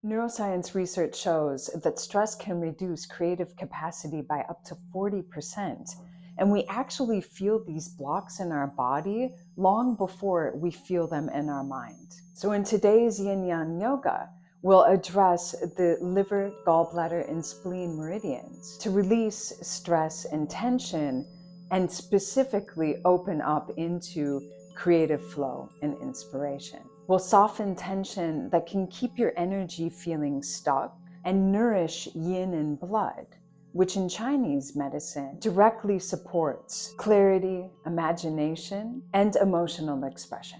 Neuroscience research shows that stress can reduce creative capacity by up to 40%. And we actually feel these blocks in our body long before we feel them in our mind. So in today's Yin-Yang yoga, we'll address the liver, gallbladder, and spleen meridians to release stress and tension and specifically open up into creative flow and inspiration. Will soften tension that can keep your energy feeling stuck and nourish yin and blood, which in Chinese medicine directly supports clarity, imagination, and emotional expression.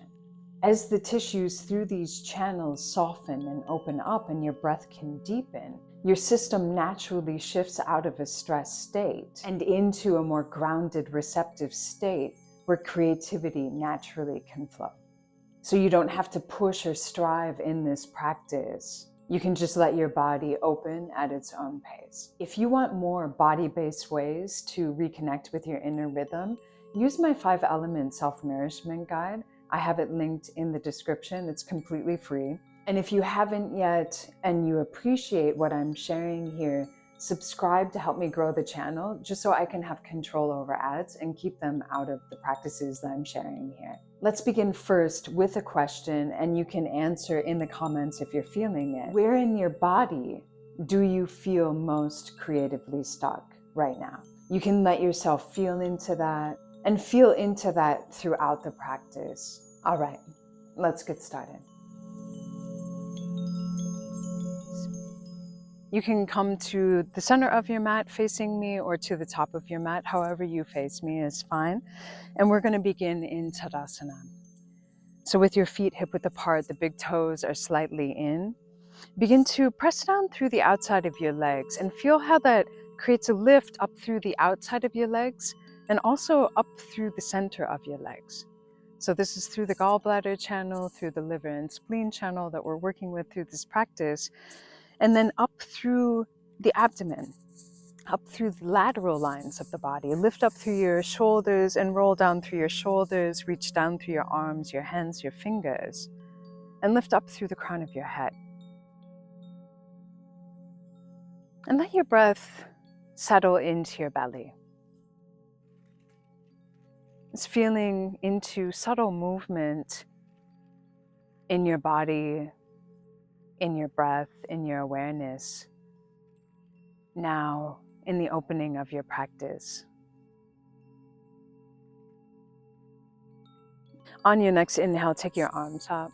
As the tissues through these channels soften and open up and your breath can deepen, your system naturally shifts out of a stressed state and into a more grounded, receptive state where creativity naturally can flow. So you don't have to push or strive in this practice. You can just let your body open at its own pace. If you want more body-based ways to reconnect with your inner rhythm, use my 5-element self-nourishment guide. I have it linked in the description. It's completely free. And if you haven't yet and you appreciate what I'm sharing here, subscribe to help me grow the channel, just so I can have control over ads and keep them out of the practices that I'm sharing here. Let's begin first with a question, and you can answer in the comments if you're feeling it. Where in your body do you feel most creatively stuck right now? You can let yourself feel into that and feel into that throughout the practice. All right, let's get started. You can come to the center of your mat facing me or to the top of your mat, however you face me is fine. And we're going to begin in Tadasana. So with your feet hip-width apart, the big toes are slightly in. Begin to press down through the outside of your legs and feel how that creates a lift up through the outside of your legs and also up through the center of your legs. So this is through the gallbladder channel, through the liver and spleen channel that we're working with through this practice. And then up through the abdomen, up through the lateral lines of the body. Lift up through your shoulders and roll down through your shoulders. Reach down through your arms, your hands, your fingers, and lift up through the crown of your head. And let your breath settle into your belly. It's feeling into subtle movement in your body, in your breath, in your awareness. Now, in the opening of your practice. On your next inhale, take your arms up.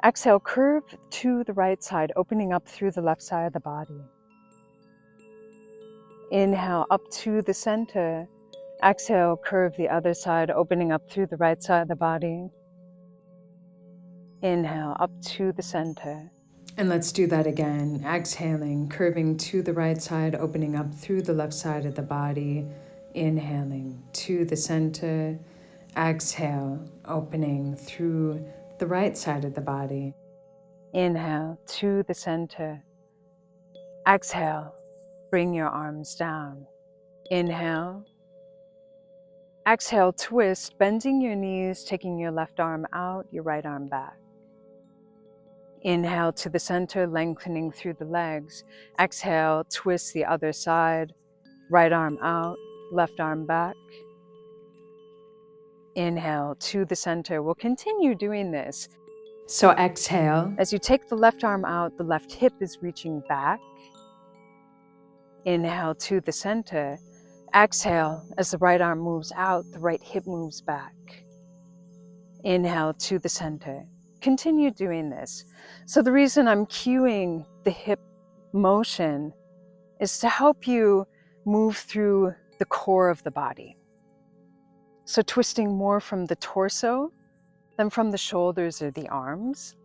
Exhale, curve to the right side, opening up through the left side of the body. Inhale, up to the center. Exhale, curve the other side, opening up through the right side of the body. Inhale, up to the center. And let's do that again. Exhaling, curving to the right side, opening up through the left side of the body. Inhaling to the center. Exhale, opening through the right side of the body. Inhale to the center. Exhale, bring your arms down. Inhale. Exhale, twist, bending your knees, taking your left arm out, your right arm back. Inhale to the center, lengthening through the legs. Exhale, twist the other side, right arm out, left arm back. Inhale to the center. We'll continue doing this. So exhale. As you take the left arm out, the left hip is reaching back. Inhale to the center. Exhale, as the right arm moves out, the right hip moves back. Inhale to the center. Continue doing this. So the reason I'm cueing the hip motion is to help you move through the core of the body. So twisting more from the torso than from the shoulders or the arms.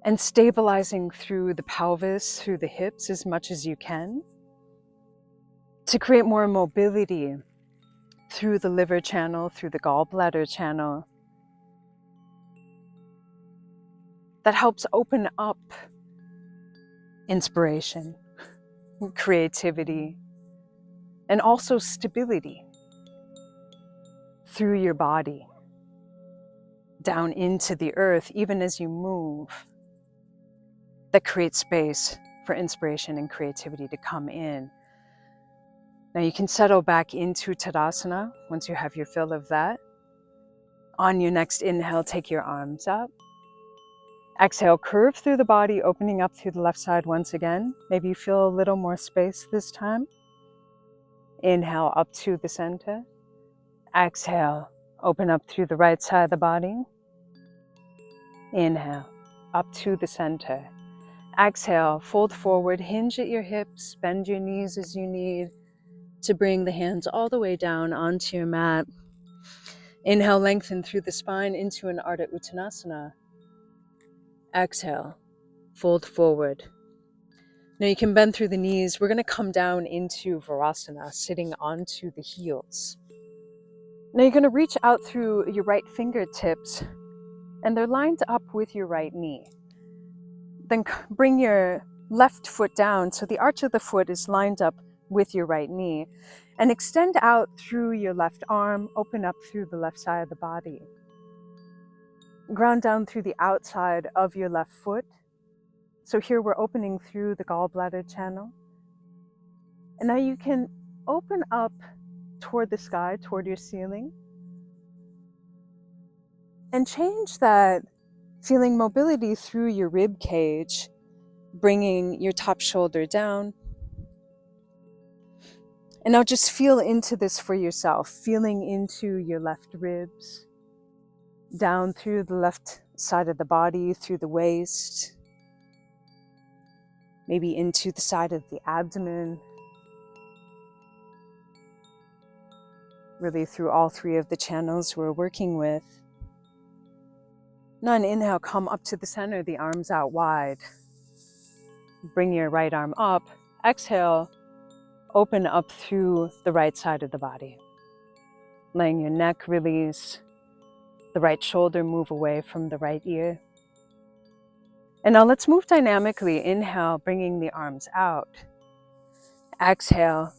And stabilizing through the pelvis, through the hips as much as you can. To create more mobility through the liver channel, through the gallbladder channel. That helps open up inspiration, creativity, and also stability through your body. down into the earth, even as you move, that creates space for inspiration and creativity to come in. Now you can settle back into Tadasana once you have your fill of that. On your next inhale, take your arms up. Exhale, curve through the body, opening up through the left side once again. Maybe you feel a little more space this time. Inhale up to the center. Exhale, open up through the right side of the body. Inhale, up to the center. Exhale, fold forward, hinge at your hips, bend your knees as you need to bring the hands all the way down onto your mat. Inhale, lengthen through the spine into an Ardha Uttanasana. Exhale, fold forward. Now you can bend through the knees. We're going to come down into Virasana, sitting onto the heels. Now you're going to reach out through your right fingertips, and they're lined up with your right knee. Then bring your left foot down so the arch of the foot is lined up with your right knee, and extend out through your left arm, open up through the left side of the body. Ground down through the outside of your left foot. So here we're opening through the gallbladder channel. And now you can open up toward the sky, toward your ceiling, and change that, feeling mobility through your rib cage, bringing your top shoulder down. And now just feel into this for yourself, feeling into your left ribs, down through the left side of the body, through the waist, maybe into the side of the abdomen, really through all three of the channels we're working with. Now on inhale, come up to the center, the arms out wide. Bring your right arm up. Exhale, open up through the right side of the body. Letting your neck release, the right shoulder move away from the right ear. And now let's move dynamically. Inhale, bringing the arms out. Exhale,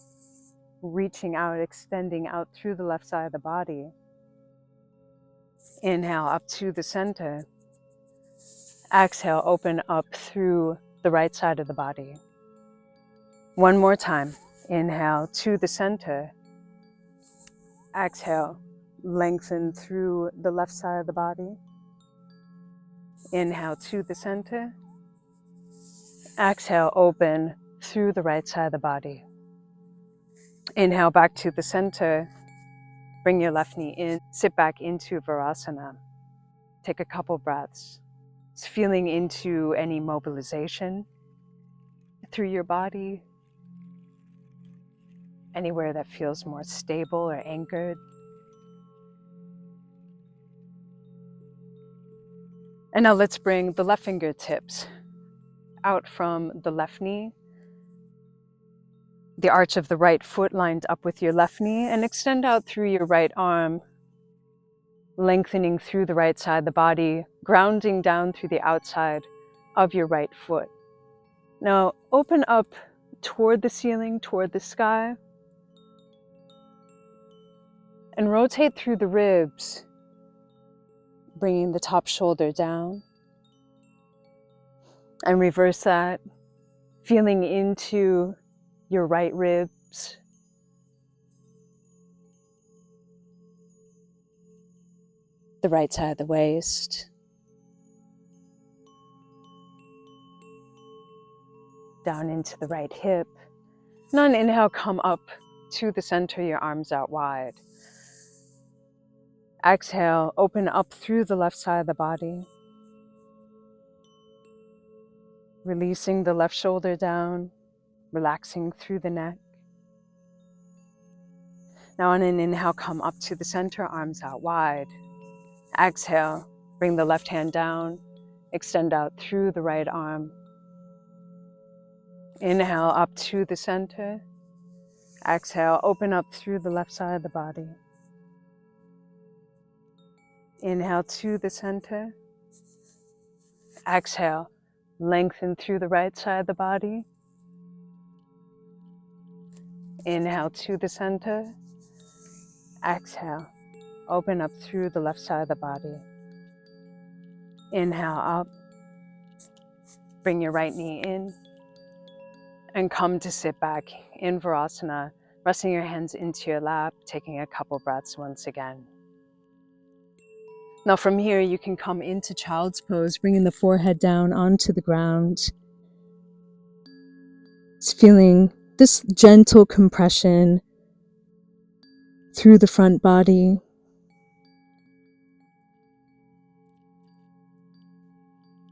reaching out, extending out through the left side of the body. Inhale, up to the center. Exhale, open up through the right side of the body. One more time. Inhale to the center. Exhale, lengthen through the left side of the body. Inhale to the center. Exhale, open through the right side of the body. Inhale back to the center. Bring your left knee in. Sit back into Virasana. Take a couple breaths. It's feeling into any mobilization through your body. Anywhere that feels more stable or anchored. And now let's bring the left fingertips out from the left knee. The arch of the right foot lined up with your left knee, and extend out through your right arm, lengthening through the right side of the body, grounding down through the outside of your right foot. Now open up toward the ceiling, toward the sky, and rotate through the ribs, bringing the top shoulder down. And reverse that, feeling into your right ribs, the right side of the waist, down into the right hip. And on inhale, come up to the center, your arms out wide. Exhale, open up through the left side of the body. Releasing the left shoulder down, relaxing through the neck. Now on an inhale, come up to the center, arms out wide. Exhale, bring the left hand down, extend out through the right arm. Inhale up to the center. Exhale, open up through the left side of the body. Inhale to the center. Exhale, lengthen through the right side of the body. Inhale to the center. Exhale, open up through the left side of the body. Inhale up. Bring your right knee in and come to sit back in Virasana, resting your hands into your lap, taking a couple breaths once again. Now from here, you can come into child's pose, bringing the forehead down onto the ground. It's feeling this gentle compression through the front body.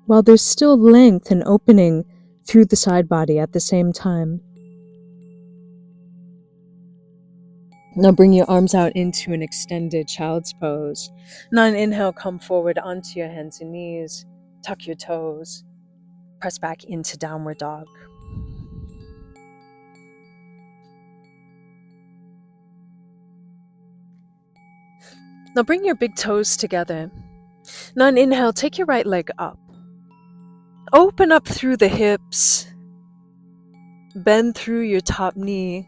While there's still length and opening through the side body at the same time. Now bring your arms out into an extended child's pose. Now on inhale, come forward onto your hands and knees. Tuck your toes. Press back into downward dog. Now bring your big toes together. Now on inhale, take your right leg up. Open up through the hips. Bend through your top knee.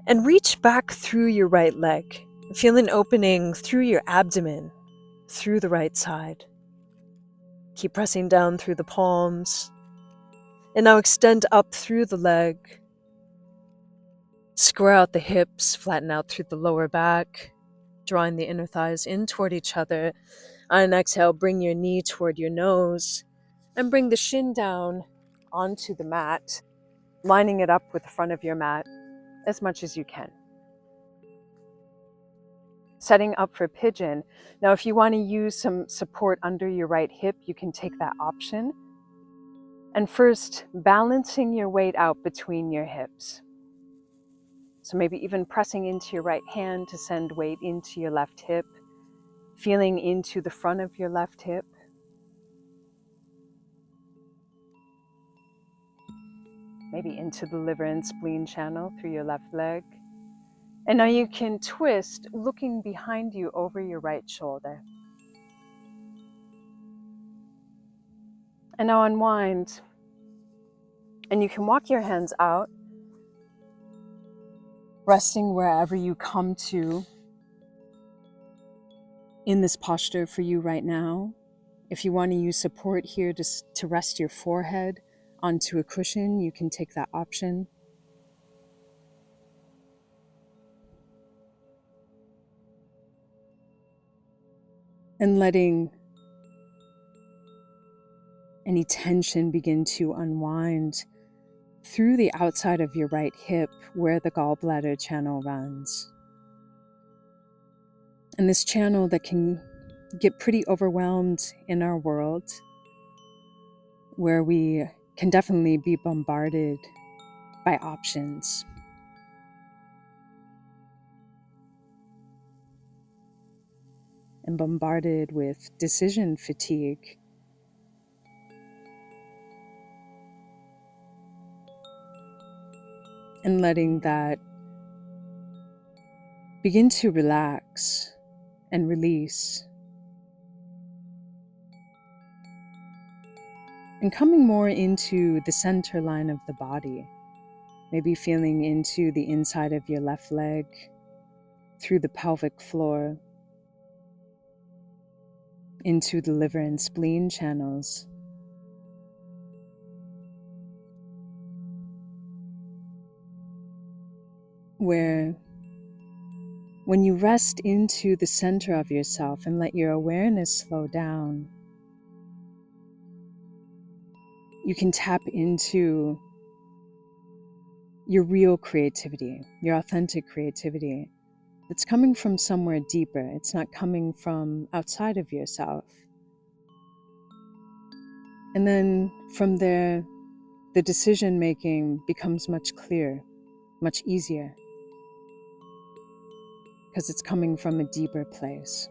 And reach back through your right leg. Feel an opening through your abdomen, through the right side. Keep pressing down through the palms. And now extend up through the leg. Square out the hips, flatten out through the lower back, drawing the inner thighs in toward each other. On an exhale, bring your knee toward your nose and bring the shin down onto the mat, lining it up with the front of your mat as much as you can. Setting up for pigeon. Now, if you want to use some support under your right hip, you can take that option. And first, balancing your weight out between your hips. So maybe even pressing into your right hand to send weight into your left hip, feeling into the front of your left hip. Maybe into the liver and spleen channel through your left leg. And now you can twist, looking behind you over your right shoulder. And now unwind. And you can walk your hands out, resting wherever you come to in this posture for you right now. If you want to use support here to rest your forehead onto a cushion, you can take that option. And letting any tension begin to unwind through the outside of your right hip where the gallbladder channel runs. And this channel that can get pretty overwhelmed in our world, where we can definitely be bombarded by options. And bombarded with decision fatigue. And letting that begin to relax and release. And coming more into the center line of the body. Maybe feeling into the inside of your left leg, through the pelvic floor, into the liver and spleen channels. Where when you rest into the center of yourself and let your awareness slow down, you can tap into your real creativity, your authentic creativity. It's coming from somewhere deeper. It's not coming from outside of yourself. And then from there, the decision making becomes much clearer, much easier, because it's coming from a deeper place.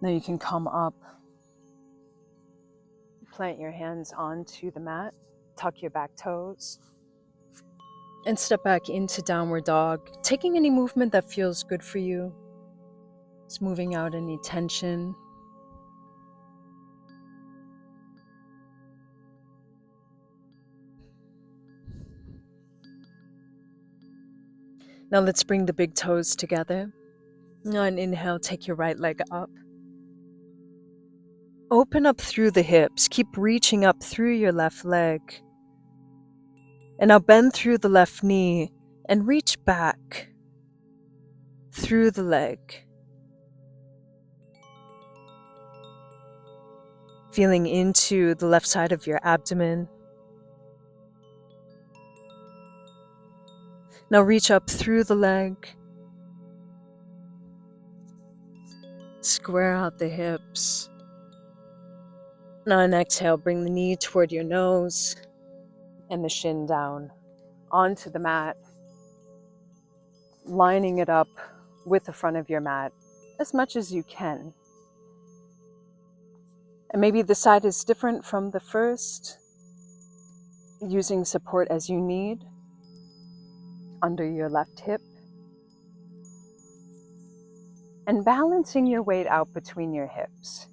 Now you can come up, plant your hands onto the mat, tuck your back toes, and step back into downward dog, taking any movement that feels good for you. Just moving out any tension. Now let's bring the big toes together. On inhale, take your right leg up. Open up through the hips. Keep reaching up through your left leg. And now bend through the left knee and reach back through the leg. Feeling into the left side of your abdomen. Now reach up through the leg. Square out the hips. Now on exhale, bring the knee toward your nose and the shin down onto the mat, lining it up with the front of your mat as much as you can. And maybe the side is different from the first, using support as you need under your left hip, and balancing your weight out between your hips.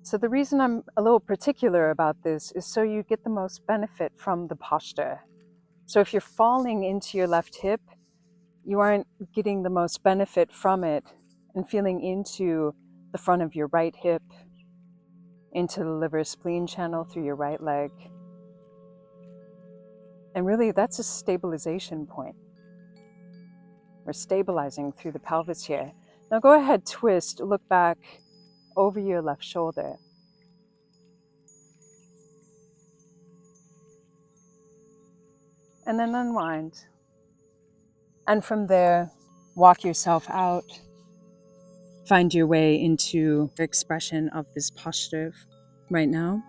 So the reason I'm a little particular about this is so you get the most benefit from the posture. So if you're falling into your left hip, you aren't getting the most benefit from it and feeling into the front of your right hip, into the liver spleen channel through your right leg. And really, that's a stabilization point. We're stabilizing through the pelvis here. Now go ahead, twist, look back over your left shoulder. And then unwind. And from there, walk yourself out. Find your way into the expression of this posture right now.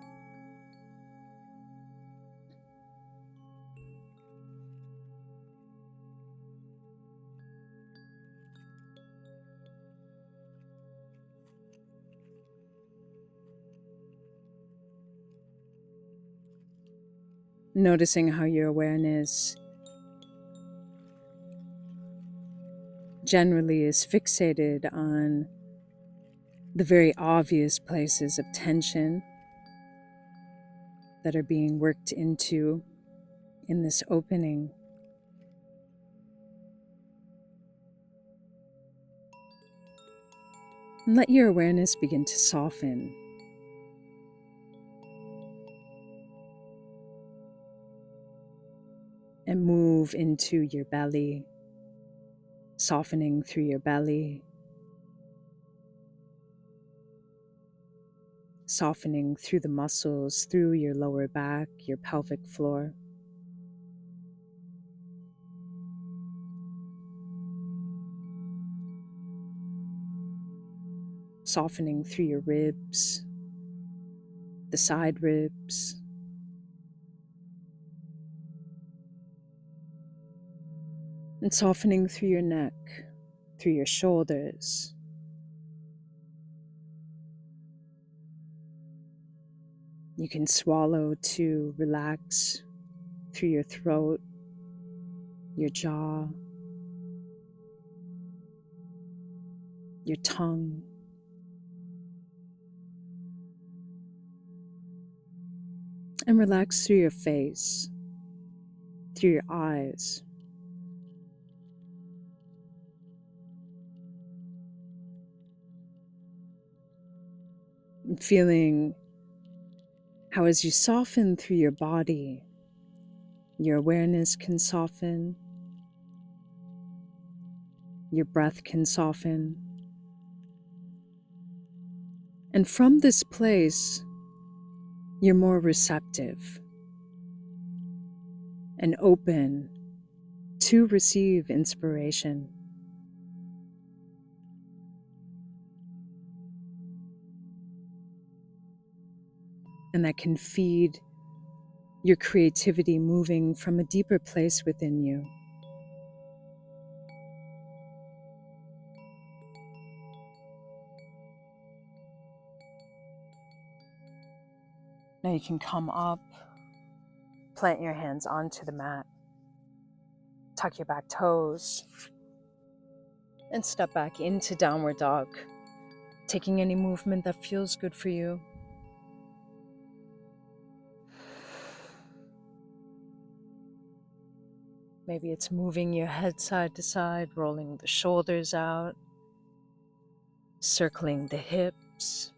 Noticing how your awareness generally is fixated on the very obvious places of tension that are being worked into in this opening. And let your awareness begin to soften. And move into your belly, softening through your belly, softening through the muscles, through your lower back, your pelvic floor. Softening through your ribs, the side ribs. And softening through your neck, through your shoulders. You can swallow to relax through your throat, your jaw, your tongue. And relax through your face, through your eyes. And feeling how as you soften through your body, your awareness can soften, your breath can soften. And from this place, you're more receptive and open to receive inspiration. And that can feed your creativity moving from a deeper place within you. Now you can come up, plant your hands onto the mat, tuck your back toes, and step back into downward dog, taking any movement that feels good for you. Maybe it's moving your head side to side, rolling the shoulders out, circling the hips.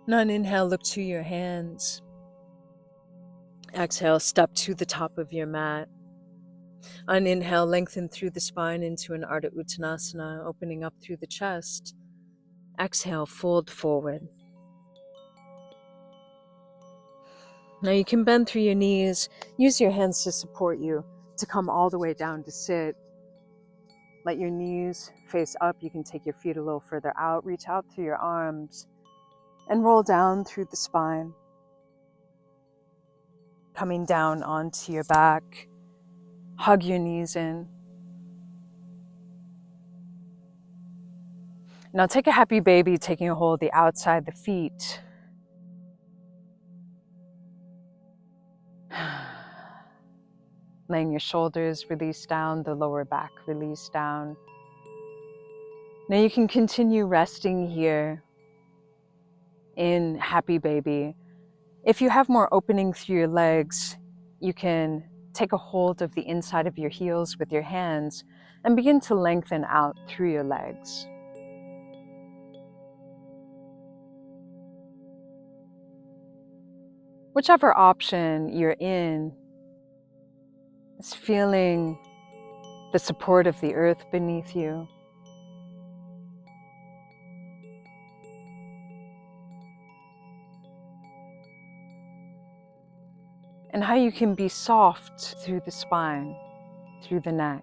Now on inhale, look to your hands. Exhale, step to the top of your mat. On inhale, lengthen through the spine into an Ardha Uttanasana, opening up through the chest. Exhale, fold forward. Now you can bend through your knees, use your hands to support you, to come all the way down to sit. Let your knees face up. You can take your feet a little further out, reach out through your arms, and roll down through the spine. Coming down onto your back, hug your knees in. Now take a happy baby, taking a hold of the outside, the feet. Laying your shoulders release down, the lower back release down. Now you can continue resting here in happy baby. If you have more opening through your legs, you can take a hold of the inside of your heels with your hands and begin to lengthen out through your legs. Whichever option you're in, is feeling the support of the earth beneath you. And how you can be soft through the spine, through the neck.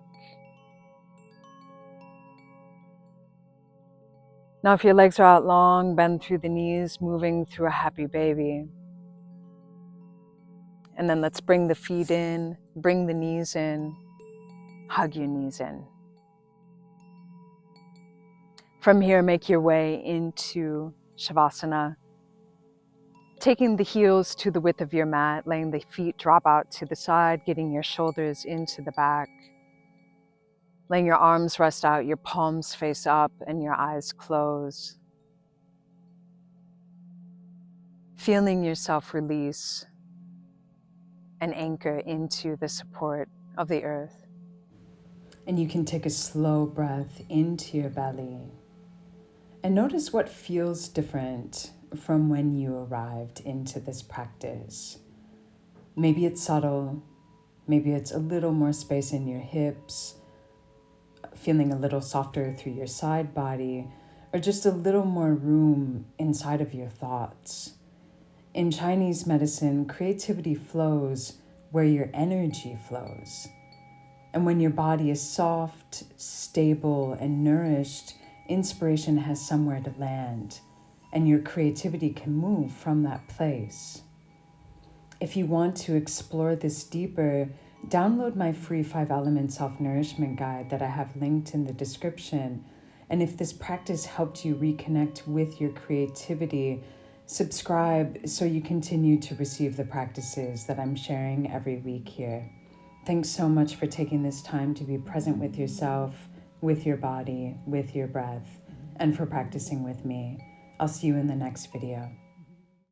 Now if your legs are out long, bend through the knees, moving through a happy baby. And then let's bring the feet in, bring the knees in, hug your knees in. From here, make your way into Shavasana, taking the heels to the width of your mat, letting the feet drop out to the side, getting your shoulders into the back, letting your arms rest out, your palms face up, and your eyes close. Feeling yourself release and anchor into the support of the earth. And you can take a slow breath into your belly and notice what feels different from when you arrived into this practice. Maybe it's subtle, maybe it's a little more space in your hips, feeling a little softer through your side body, or just a little more room inside of your thoughts. In Chinese medicine, creativity flows where your energy flows. And when your body is soft, stable, and nourished, inspiration has somewhere to land, and your creativity can move from that place. If you want to explore this deeper, download my free 5-element self-nourishment guide that I have linked in the description. And if this practice helped you reconnect with your creativity, subscribe so you continue to receive the practices that I'm sharing every week here. Thanks so much for taking this time to be present with yourself, with your body, with your breath, and for practicing with me. I'll see you in the next video.